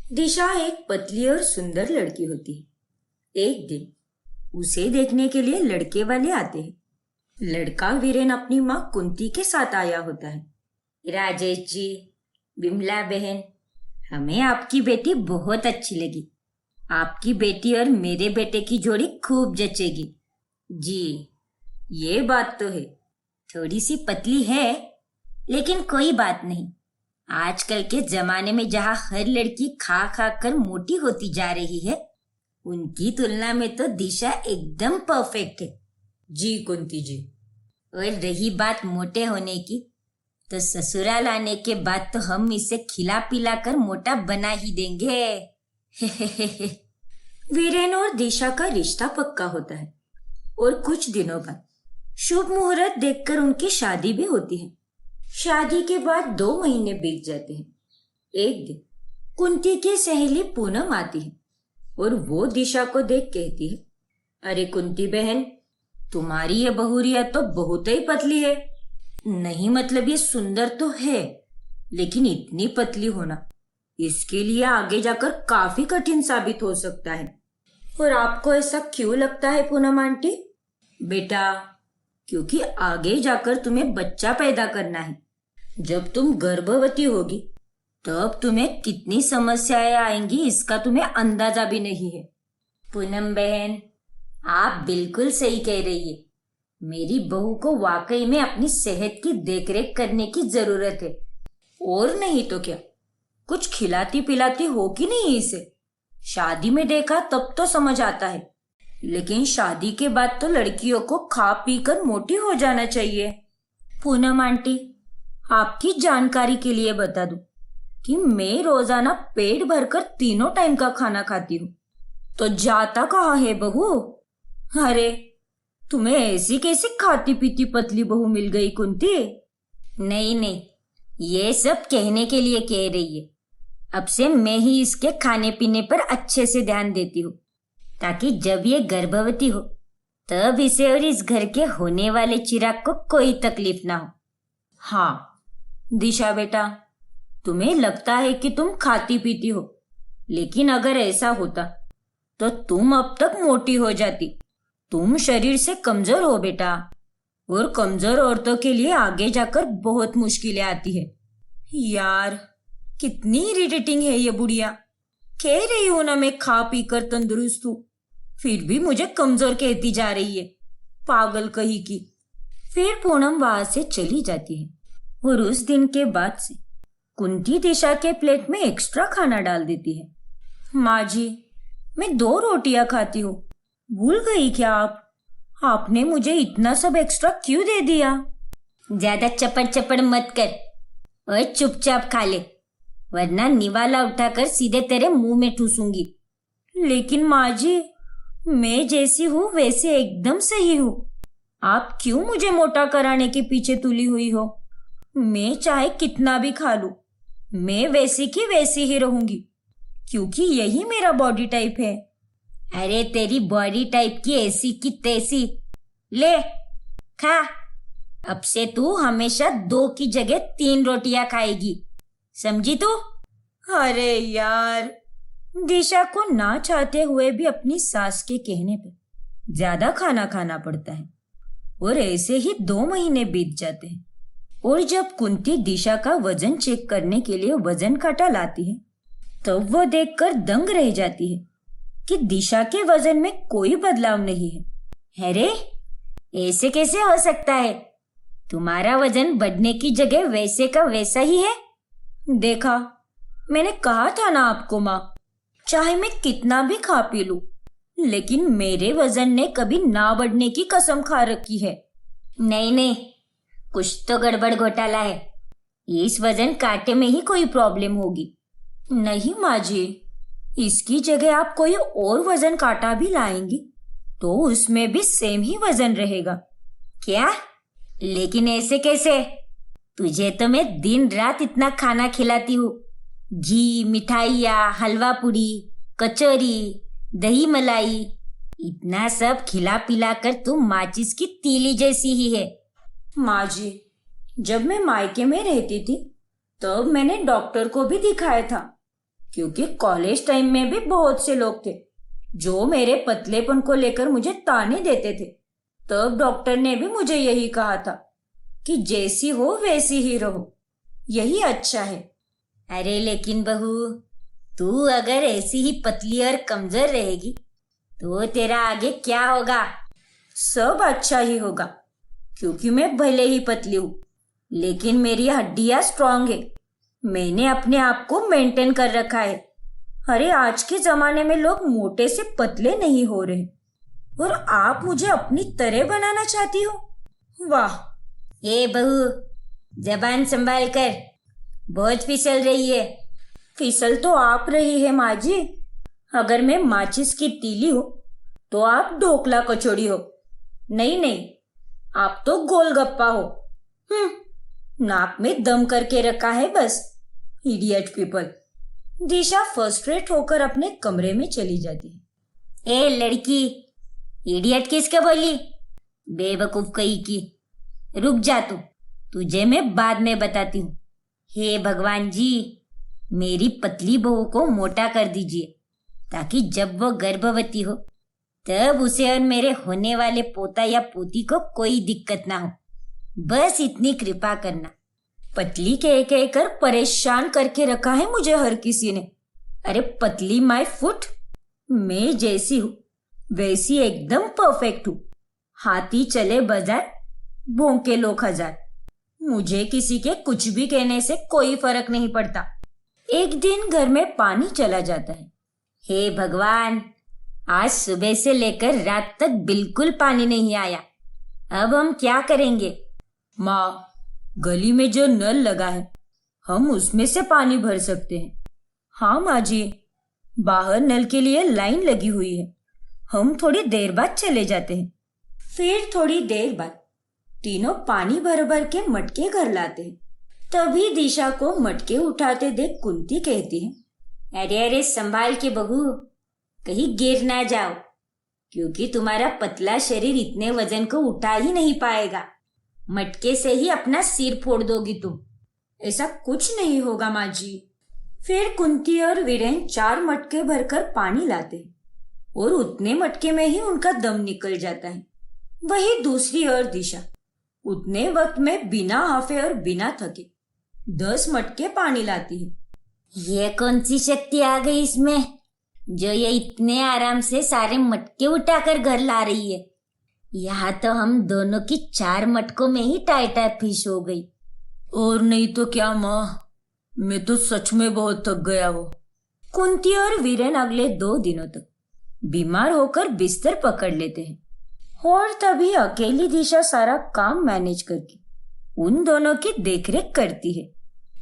दिशा एक पतली और सुंदर लड़की होती है। एक दिन उसे देखने के लिए लड़के वाले आते हैं। लड़का वीरेन अपनी माँ कुंती के साथ आया होता है। राजेश जी, विमला बहन, हमें आपकी बेटी बहुत अच्छी लगी। आपकी बेटी और मेरे बेटे की जोड़ी खूब जचेगी। जी, ये बात तो है। थोड़ी सी पतली है, लेकिन कोई बात नहीं। आजकल के जमाने में जहाँ हर लड़की खा खा कर मोटी होती जा रही है, उनकी तुलना में तो दिशा एकदम परफेक्ट है। जी कुंती जी। और रही बात मोटे होने की, तो ससुराल आने के बाद तो हम इसे खिला पिला कर मोटा बना ही देंगे। वीरेन और दिशा का रिश्ता पक्का होता है और कुछ दिनों बाद शुभ मुहूर्त देखकर उनकी शादी भी होती है। शादी के बाद 2 महीने बीत जाते हैं। एक दिन कुंती की सहेली पूनम आती है और वो दिशा को देख कहती है, अरे कुंती बहन, तुम्हारी ये बहुरिया तो बहुत ही पतली है। नहीं मतलब ये सुंदर तो है, लेकिन इतनी पतली होना इसके लिए आगे जाकर काफी कठिन साबित हो सकता है। और आपको ऐसा क्यों लगता है पूनम आंटी? बेटा, क्योंकि आगे जाकर तुम्हें बच्चा पैदा करना है। जब तुम गर्भवती होगी तब तुम्हें कितनी समस्याएं आएंगी इसका तुम्हें अंदाजा भी नहीं है। पूनम बहन, आप बिल्कुल सही कह रही है। मेरी बहू को वाकई में अपनी सेहत की देखरेख करने की जरूरत है। और नहीं तो क्या, कुछ खिलाती पिलाती हो कि नहीं इसे? शादी में देखा तब तो समझ आता है, लेकिन शादी के बाद तो लड़कियों को खा पी कर मोटी हो जाना चाहिए। पूनम आंटी, आपकी जानकारी के लिए बता दूं कि मैं रोजाना पेट भरकर 3 टाइम का खाना खाती हूँ। तो जाता कहाँ है बहू? अरे, तुम्हें ऐसी कैसी खाती पीती पतली बहू मिल गई कुंती? नहीं नहीं, ये सब कहने के लिए कह रही है। अब से मैं ही इसके खाने पीने पर अच्छे से ध्यान देती हूँ, ताकि जब ये गर्भवती हो तब इसे और इस घर के होने वाले चिराग को कोई तकलीफ ना हो। हाँ दिशा बेटा, तुम्हें लगता है कि तुम खाती पीती हो, लेकिन अगर ऐसा होता तो तुम अब तक मोटी हो जाती। तुम शरीर से कमजोर हो बेटा, और कमजोर औरतों के लिए आगे जाकर बहुत मुश्किलें आती है। यार, कितनी इरिटेटिंग है ये बुढ़िया। कह रही हूं ना मैं खा पी कर तंदुरुस्त हूं, फिर भी मुझे कमजोर कहती जा रही है, पागल कहीं की। फिर पूनम वहां से चली जाती है और उस दिन के बाद से कुंती दिशा के प्लेट में एक्स्ट्रा खाना डाल देती है। माँ जी, मैं 2 रोटियां खाती हूँ, भूल गई क्या आप? आपने मुझे इतना सब एक्स्ट्रा क्यों दे दिया? ज्यादा चपड़ चपड़ मत कर और चुपचाप खा ले, वरना निवाला उठाकर सीधे तेरे मुंह में ठूसूंगी। लेकिन माँ जी, मैं जैसी हूँ वैसे एकदम सही हूँ। आप क्यों मुझे मोटा कराने के पीछे तुली हुई हो? मैं चाहे कितना भी खा लूं, मैं वैसी की वैसी ही रहूंगी, क्योंकि यही मेरा बॉडी टाइप है। अरे तेरी बॉडी टाइप की ऐसी की तैसी, ले खा। अब से तू हमेशा 2 की जगह 3 रोटियां खाएगी, समझी तू? अरे यार, दिशा को ना चाहते हुए भी अपनी सास के कहने पर ज्यादा खाना खाना पड़ता है और ऐसे ही 2 महीने बीत जाते हैं। और जब कुंती दिशा का वजन चेक करने के लिए वजन कांटा लाती है, तब वो देखकर दंग रह जाती है कि दिशा के वजन में कोई बदलाव नहीं है। अरे, ऐसे कैसे हो सकता है? तुम्हारा वजन बढ़ने की जगह वैसे का वैसा ही है। देखा, मैंने कहा था ना आपको माँ, चाहे मैं कितना भी खा पी लूं, लेकिन मेरे वजन ने कभी ना बढ़ने की कसम खा रखी है। नहीं नहीं, कुछ तो गड़बड़ घोटाला है। इस वजन कांटे में ही कोई प्रॉब्लम होगी। नहीं माँ जी, इसकी जगह आप कोई और वजन कांटा भी लाएंगी तो उसमें भी सेम ही वजन रहेगा। क्या? लेकिन ऐसे कैसे? तुझे तो मैं दिन रात इतना खाना खिलाती हूँ, घी, मिठाइयाँ, हलवा पूरी, कचौरी, दही मलाई, इतना सब खिला पिला कर तुम माचिस की तीली जैसी ही है। माँ जी, जब मैं मायके में रहती थी तब मैंने डॉक्टर को भी दिखाया था, क्योंकि कॉलेज टाइम में भी बहुत से लोग थे जो मेरे पतलेपन को लेकर मुझे ताने देते थे। तब डॉक्टर ने भी मुझे यही कहा था कि जैसी हो वैसी ही रहो, यही अच्छा है। अरे लेकिन बहू, तू अगर ऐसी ही पतली और कमजोर रहेगी तो तेरा आगे क्या होगा? सब अच्छा ही होगा, क्योंकि मैं भले ही पतली हूँ लेकिन मेरी हड्डियां स्ट्रांग है। मैंने अपने आप को मेंटेन कर रखा है। अरे आज के जमाने में लोग मोटे से पतले नहीं हो रहे और आप मुझे अपनी तरह बनाना चाहती हो? वाह! ये बहू, जबान संभाल कर, बहुत फिसल रही है। फिसल तो आप रही है माँ जी। अगर मैं माचिस की तीली हूँ तो आप ढोकला कचौड़ी हो। नहीं नहीं, आप तो गोलगप्पा हो। नाक में दम करके रखा है बस, इडियट पीपल। दिशा फ्रस्ट्रेट होकर अपने कमरे में चली जाती है। ए लड़की, इडियट किसके बोली? बेवकूफ कहीं की। रुक जा तू, तुझे मैं बाद में बताती हूँ। हे भगवान जी, मेरी पतली बहू को मोटा कर दीजिए ताकि जब वो गर्भवती हो तब उसे और मेरे होने वाले पोता या पोती को कोई दिक्कत ना हो। बस इतनी कृपा करना। पतली कह कर परेशान करके रखा है मुझे हर किसी ने। अरे पतली माय फुट, मैं जैसी हूँ वैसी एकदम परफेक्ट हूँ। हाथी चले बाजार, भौंके लोग हजार। मुझे किसी के कुछ भी कहने से कोई फर्क नहीं पड़ता। एक दिन घर में पानी चला जाता है। हे भगवान, आज सुबह से लेकर रात तक बिल्कुल पानी नहीं आया। अब हम क्या करेंगे? माँ, गली में जो नल लगा है हम उसमें से पानी भर सकते हैं। हाँ माँ जी, बाहर नल के लिए लाइन लगी हुई है, हम थोड़ी देर बाद चले जाते हैं। फिर थोड़ी देर बाद तीनों पानी भर भर के मटके घर लाते हैं। तभी दिशा को मटके उठाते देख कुंती कहती है, अरे अरे संभाल के बहू, कहीं गिर ना जाओ, क्योंकि तुम्हारा पतला शरीर इतने वजन को उठा ही नहीं पाएगा। मटके से ही अपना सिर फोड़ दोगी तुम। ऐसा कुछ नहीं होगा माँ जी। फिर कुंती और वीरेन 4 मटके भरकर पानी लाते हैं और उतने मटके में ही उनका दम निकल जाता है। वही दूसरी ओर दिशा उतने वक्त में बिना हाफे और बिना थके 10 मटके पानी लाती है। ये कौन सी शक्ति आ गई इसमें जो ये इतने आराम से सारे मटके उठाकर घर ला रही है? यहाँ तो हम दोनों की 4 मटकों में ही टाइटा फिश हो गई। और नहीं तो क्या माँ, मैं तो सच में बहुत थक गया हूँ। कुंती और वीरेन अगले 2 दिनों तक बीमार होकर बिस्तर पकड़ लेते हैं और तभी अकेली दिशा सारा काम मैनेज करके उन दोनों की देखरेख करती है।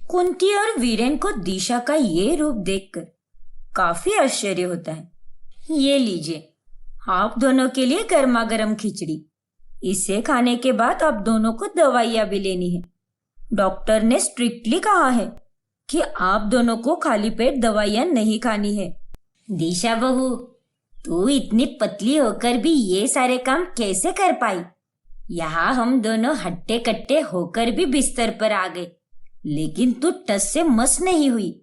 कुंती और वीरेन को दिशा का ये रूप देखकर काफी आश्चर्य होता है। ये लीजिए, आप दोनों के लिए गर्मा गर्म खिचड़ी। इसे खाने के बाद आप दोनों को दवाइयाँ भी लेनी है। डॉक्टर ने स्ट्रिक्टली कहा है कि आप दोनों को खाली पेट दवाइयाँ नहीं खानी है। दिशा बहू, तू इतनी पतली होकर भी ये सारे काम कैसे कर पाई? यहाँ हम दोनों हट्टे कट्टे होकर भी बिस्तर पर आ गए, लेकिन तू टस से मस नहीं हुई।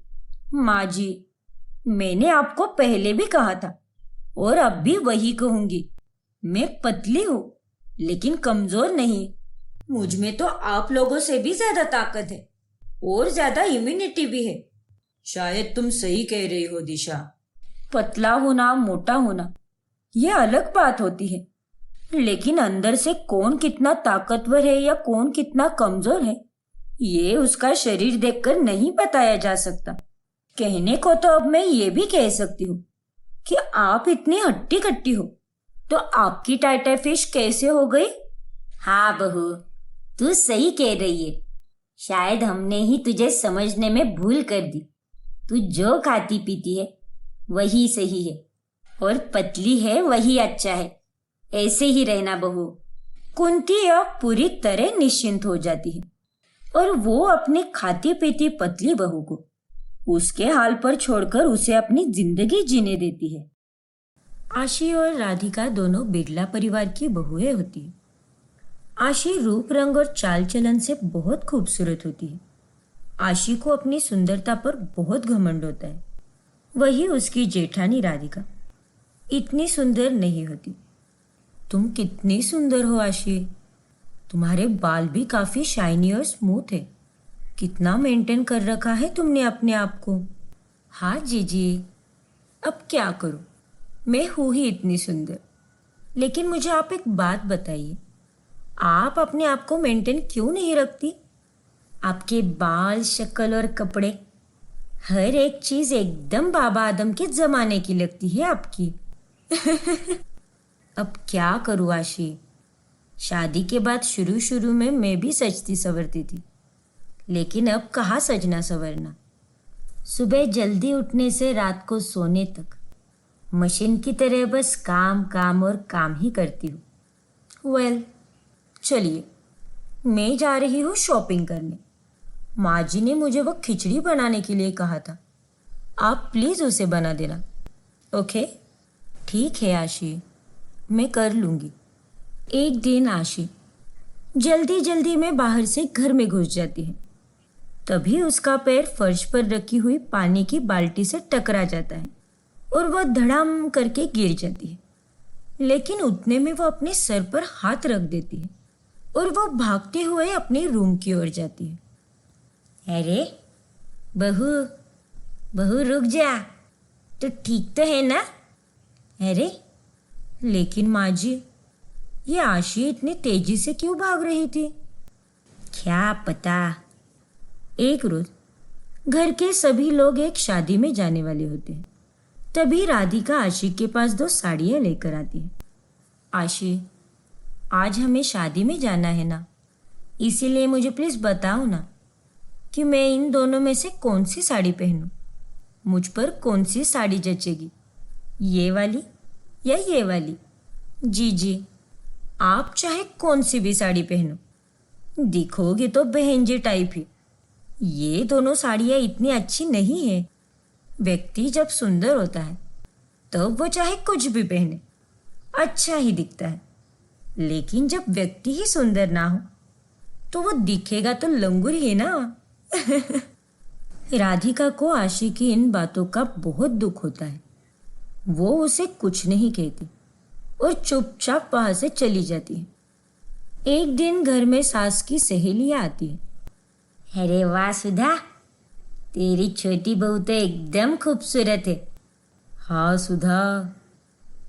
माँ जी, मैंने आपको पहले भी कहा था और अब भी वही कहूंगी, मैं पतली हूँ लेकिन कमजोर नहीं। मुझ में तो आप लोगों से भी ज्यादा ताकत है और ज्यादा इम्यूनिटी भी है। शायद तुम सही कह रही हो दिशा। पतला होना मोटा होना ये अलग बात होती है, लेकिन अंदर से कौन कितना ताकतवर है या कौन कितना कमजोर है ये उसका शरीर देखकर नहीं बताया जा सकता। कहने को तो अब मैं ये भी कह सकती हूँ कि आप इतनी हट्टी कट्टी हो तो आपकी टाइटा फिश कैसे हो गई? हाँ बहू, तू सही कह रही है। शायद हमने ही तुझे समझने में भूल कर दी। तू जो खाती पीती है वही सही है और पतली है वही अच्छा है। ऐसे ही रहना बहू। कुंती अब पूरी तरह निश्चिंत हो जाती है और वो अपनी खाती पीती पतली बहू को उसके हाल पर छोड़कर उसे अपनी जिंदगी जीने देती है। आशी और राधिका दोनों बिरला परिवार की बहुएं होती है। आशी रूप रंग और चाल चलन से बहुत खूबसूरत होती है। आशी को अपनी सुंदरता पर बहुत घमंड होता है। वही उसकी जेठानी राधिका इतनी सुंदर नहीं होती। तुम कितनी सुंदर हो आशी। तुम्हारे बाल भी काफी शाइनी और स्मूथ है। कितना मेंटेन कर रखा है तुमने अपने आप को। हाँ जीजी, अब क्या करूं, मैं हूं ही इतनी सुंदर। लेकिन मुझे आप एक बात बताइए, आप अपने आप को मेंटेन क्यों नहीं रखती? आपके बाल, शक्ल और कपड़े, हर एक चीज एकदम बाबा आदम के जमाने की लगती है आपकी। अब क्या करूँ आशी। शादी के बाद शुरू शुरू में मैं भी सजती संवरती थी, लेकिन अब कहाँ सजना संवरना। सुबह जल्दी उठने से रात को सोने तक मशीन की तरह बस काम काम और काम ही करती हूँ। वेल, चलिए, मैं जा रही हूँ शॉपिंग करने। माँ जी ने मुझे वो खिचड़ी बनाने के लिए कहा था। आप प्लीज़ उसे बना देना। ओके? ठीक है आशी, मैं कर लूँगी। एक दिन आशी जल्दी जल्दी में बाहर से घर में घुस जाती है। तभी उसका पैर फर्श पर रखी हुई पानी की बाल्टी से टकरा जाता है और वह धड़ाम करके गिर जाती है। लेकिन उतने में वो अपने सर पर हाथ रख देती है और वो भागते हुए अपने रूम की ओर जाती है। अरे बहू, बहू रुक जा, तो ठीक तो है ना? अरे लेकिन माँ जी, ये आशी इतनी तेजी से क्यों भाग रही थी? क्या पता। एक रोज घर के सभी लोग एक शादी में जाने वाले होते हैं। तभी राधिका आशी के पास 2 साड़ियाँ लेकर आती है। आशी, आज हमें शादी में जाना है ना, इसीलिए मुझे प्लीज बताओ ना कि मैं इन दोनों में से कौन सी साड़ी पहनूं। मुझ पर कौन सी साड़ी जचेगी, ये वाली या ये वाली? जी जी, आप चाहे कौन सी भी साड़ी पहनो, दिखोगे तो बहन जी टाइप ही। ये दोनों साड़ियाँ इतनी अच्छी नहीं है। व्यक्ति जब सुंदर होता है तो वो चाहे कुछ भी पहने अच्छा ही दिखता है, लेकिन जब व्यक्ति ही सुंदर ना हो तो वो दिखेगा तो लंगूर ही ना। राधिका को आशी की इन बातों का बहुत दुख होता है। वो उसे कुछ नहीं कहती और चुपचाप वहां से चली जाती है। एक दिन घर में सास की सहेलियां आती है। अरे वाह सुधा, तेरी छोटी बहू तो एकदम खूबसूरत है। हाँ सुधा,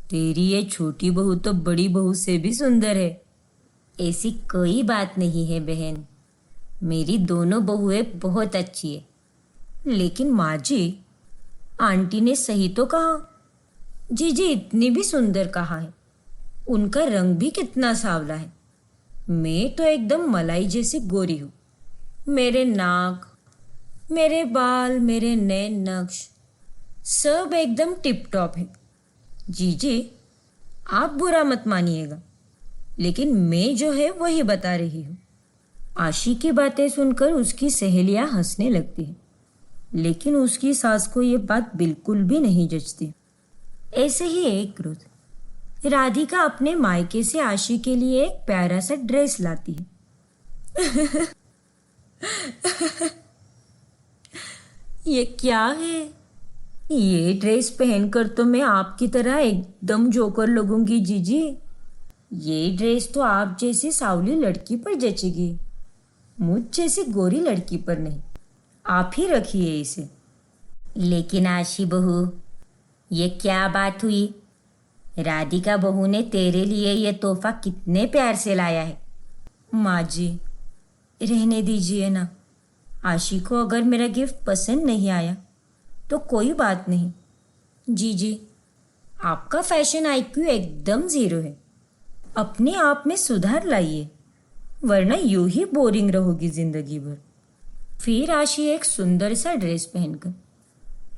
तेरी ये छोटी बहू तो बड़ी बहू से भी सुंदर है। ऐसी कोई बात नहीं है बहन, मेरी दोनों बहुएं बहुत अच्छी है। लेकिन माँ जी, आंटी ने सही तो कहा। जीजी इतनी भी सुंदर कहाँ है, उनका रंग भी कितना सांवला है। मैं तो एकदम मलाई जैसी गोरी हूँ। मेरे नाक, मेरे बाल, मेरे नैन नक्श सब एकदम टिप टॉप है। जीजी आप बुरा मत मानिएगा, लेकिन मैं जो है वही बता रही हूँ। आशी की बातें सुनकर उसकी सहेलियां हंसने लगती हैं, लेकिन उसकी सास को ये बात बिल्कुल भी नहीं जचती। ऐसे ही एक रोज राधिका अपने मायके से आशी के लिए एक प्यारा सा ड्रेस लाती है। ये क्या है? ये ड्रेस पहनकर तो मैं आपकी तरह एकदम जोकर लगूंगी जीजी। ये ड्रेस तो आप जैसी सावली लड़की पर जचेगी, मुझ जैसी गोरी लड़की पर नहीं। आप ही रखिए इसे। लेकिन आशी बहू, ये क्या बात हुई? राधिका बहू ने तेरे लिए ये तोहफा कितने प्यार से लाया है। माँ जी, रहने दीजिए ना। आशी को अगर मेरा गिफ्ट पसंद नहीं आया तो कोई बात नहीं। जी जी, आपका फैशन आईक्यू एकदम 0 है। अपने आप में सुधार लाइए, वरना यूं ही बोरिंग रहोगी जिंदगी भर। फिर आशी एक सुंदर सा ड्रेस पहनकर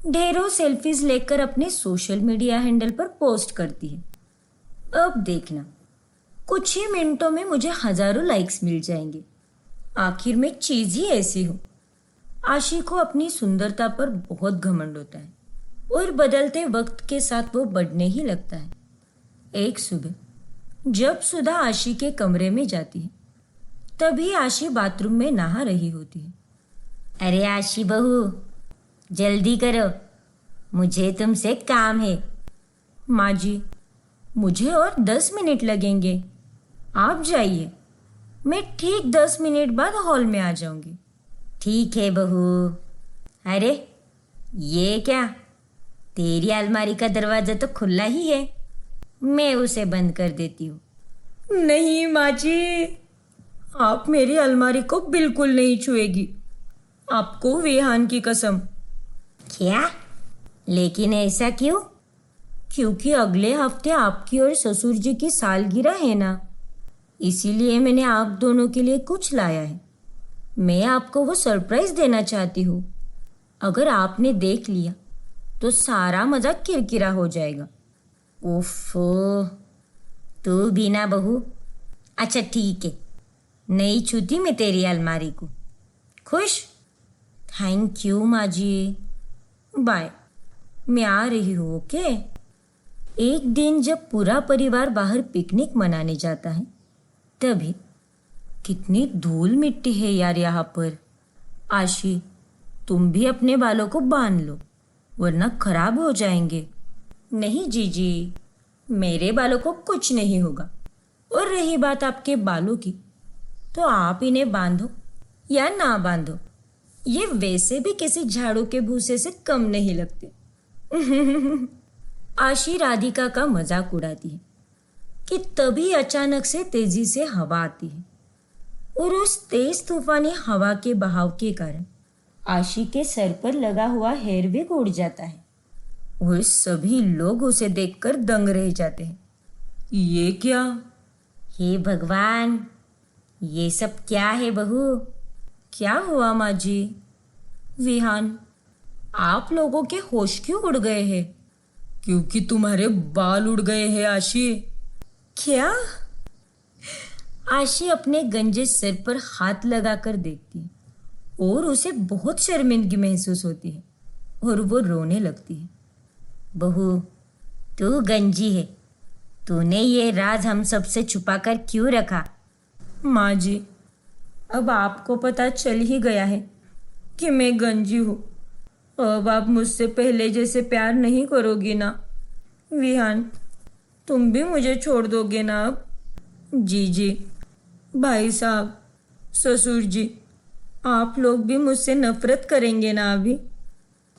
ढेरों सेल्फीज लेकर अपने सोशल मीडिया हैंडल पर पोस्ट करती है। अब देखना, कुछ ही मिनटों में मुझे हजारों लाइक्स मिल जाएंगे। आखिर में चीज ही ऐसी हो। आशी को अपनी सुंदरता पर बहुत घमंड होता है और बदलते वक्त के साथ वो बढ़ने ही लगता है। एक सुबह जब सुधा आशी के कमरे में जाती है, तभी आशी बाथरूम में नहा रही होती है। अरे आशी बहू, जल्दी करो, मुझे तुमसे काम है। माँ जी, मुझे और 10 मिनट लगेंगे। आप जाइए, मैं ठीक 10 मिनट बाद हॉल में आ जाऊंगी। ठीक है बहू। अरे ये क्या, तेरी अलमारी का दरवाजा तो खुला ही है, मैं उसे बंद कर देती हूँ। नहीं माँ जी, आप मेरी अलमारी को बिल्कुल नहीं छुएगी, आपको विहान की कसम। क्या? लेकिन ऐसा क्यों? क्योंकि अगले हफ्ते आपकी और ससुर जी की सालगिरह है ना, इसीलिए मैंने आप दोनों के लिए कुछ लाया है। मैं आपको वो सरप्राइज देना चाहती हूँ। अगर आपने देख लिया तो सारा मजा किरकिरा हो जाएगा। ओफो, तू भी ना बहू। अच्छा ठीक है, नहीं छूती मैं तेरी अलमारी को। खुश? थैंक यू माँ जी, बाय, मैं आ रही हूँ। ओके। एक दिन जब पूरा परिवार बाहर पिकनिक मनाने जाता है, तभी कितनी धूल मिट्टी है यार यहाँ पर। आशी, तुम भी अपने बालों को बांध लो, वरना खराब हो जाएंगे। नहीं जीजी, मेरे बालों को कुछ नहीं होगा। और रही बात आपके बालों की, तो आप इन्हें बांधो या ना बांधो, ये वैसे भी किसी झाड़ू के भूसे से कम नहीं लगते। आशी राधिका का मजाक उड़ाती है कि तभी अचानक से तेजी से हवा आती है और उस तेज तूफानी हवा के बहाव के कारण आशी के सर पर लगा हुआ हेयर विग उड़ जाता है और सभी लोग उसे देखकर दंग रह जाते हैं। ये क्या? हे भगवान, ये सब क्या है बहू? क्या हुआ माँ जी? विहान, आप लोगों के होश क्यों उड़ गए हैं? क्योंकि तुम्हारे बाल उड़ गए हैं आशी। क्या? आशी अपने गंजे सिर पर हाथ लगाकर देखती है और उसे बहुत शर्मिंदगी महसूस होती है और वो रोने लगती है। बहू, तू गंजी है, तूने ये राज हम सबसे छुपाकर क्यों रखा? माँ जी, अब आपको पता चल ही गया है कि मैं गंजी हूँ। अब आप मुझसे पहले जैसे प्यार नहीं करोगी ना? विहान, तुम भी मुझे छोड़ दोगे ना अब? जी, भाई साहब, ससुर जी, आप लोग भी मुझसे नफरत करेंगे ना अभी?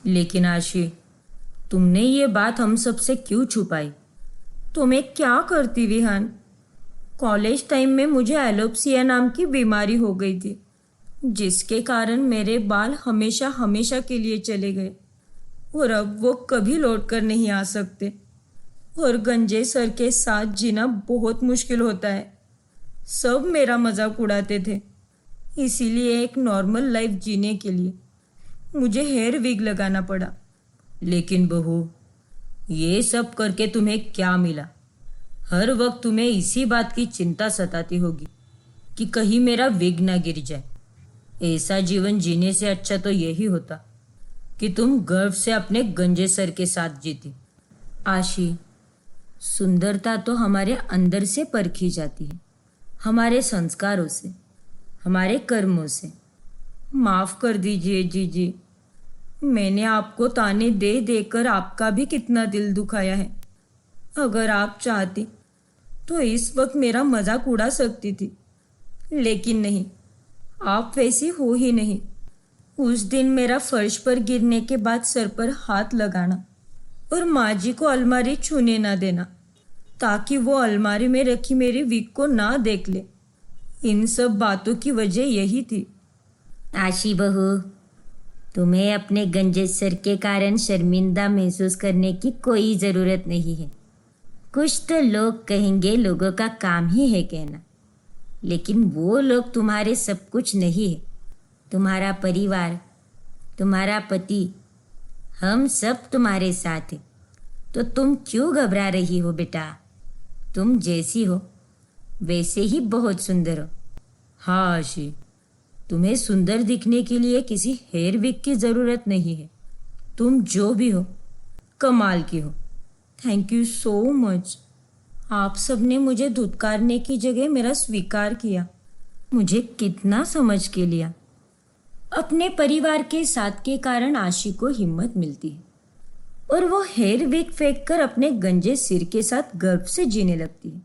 लेकिन आशी, तुमने ये बात हम सबसे क्यों छुपाई? तो मैं क्या करती विहान? कॉलेज टाइम में मुझे एलोप्सिया नाम की बीमारी हो गई थी, जिसके कारण मेरे बाल हमेशा हमेशा के लिए चले गए और अब वो कभी लौट कर नहीं आ सकते। और गंजे सर के साथ जीना बहुत मुश्किल होता है। सब मेरा मजाक उड़ाते थे, इसीलिए एक नॉर्मल लाइफ जीने के लिए मुझे हेयर विग लगाना पड़ा। लेकिन बहू, ये सब करके तुम्हें क्या मिला? हर वक्त तुम्हें इसी बात की चिंता सताती होगी कि कहीं मेरा विग ना गिर जाए। ऐसा जीवन जीने से अच्छा तो यही होता कि तुम गर्व से अपने गंजे सर के साथ जीती। आशी, सुंदरता तो हमारे अंदर से परखी जाती है, हमारे संस्कारों से, हमारे कर्मों से। माफ कर दीजिए जीजी, मैंने आपको ताने दे देकर आपका भी कितना दिल दुखाया है। अगर आप चाहती तो इस वक्त मेरा मजाक उड़ा सकती थी, लेकिन नहीं, आप वैसी हो ही नहीं। उस दिन मेरा फर्श पर गिरने के बाद सर पर हाथ लगाना और माँ जी को अलमारी छूने ना देना, ताकि वो अलमारी में रखी मेरी विग को ना देख ले, इन सब बातों की वजह यही थी। आशी बहू, तुम्हें अपने गंजे सर के कारण शर्मिंदा महसूस करने की कोई ज़रूरत नहीं है। कुछ तो लोग कहेंगे, लोगों का काम ही है कहना, लेकिन वो लोग तुम्हारे सब कुछ नहीं है। तुम्हारा परिवार, तुम्हारा पति, हम सब तुम्हारे साथ हैं। तो तुम क्यों घबरा रही हो बेटा? तुम जैसी हो वैसे ही बहुत सुंदर हो। हाँ आशी, तुम्हें सुंदर दिखने के लिए किसी हेयर विग की ज़रूरत नहीं है। तुम जो भी हो, कमाल की हो। Thank you so much. आप सबने मुझे धुतकारने की जगह मेरा स्वीकार किया, मुझे कितना समझ के लिया। अपने परिवार के साथ के कारण आशी को हिम्मत मिलती है और वो हेयर विग फेंक कर अपने गंजे सिर के साथ गर्व से जीने लगती है।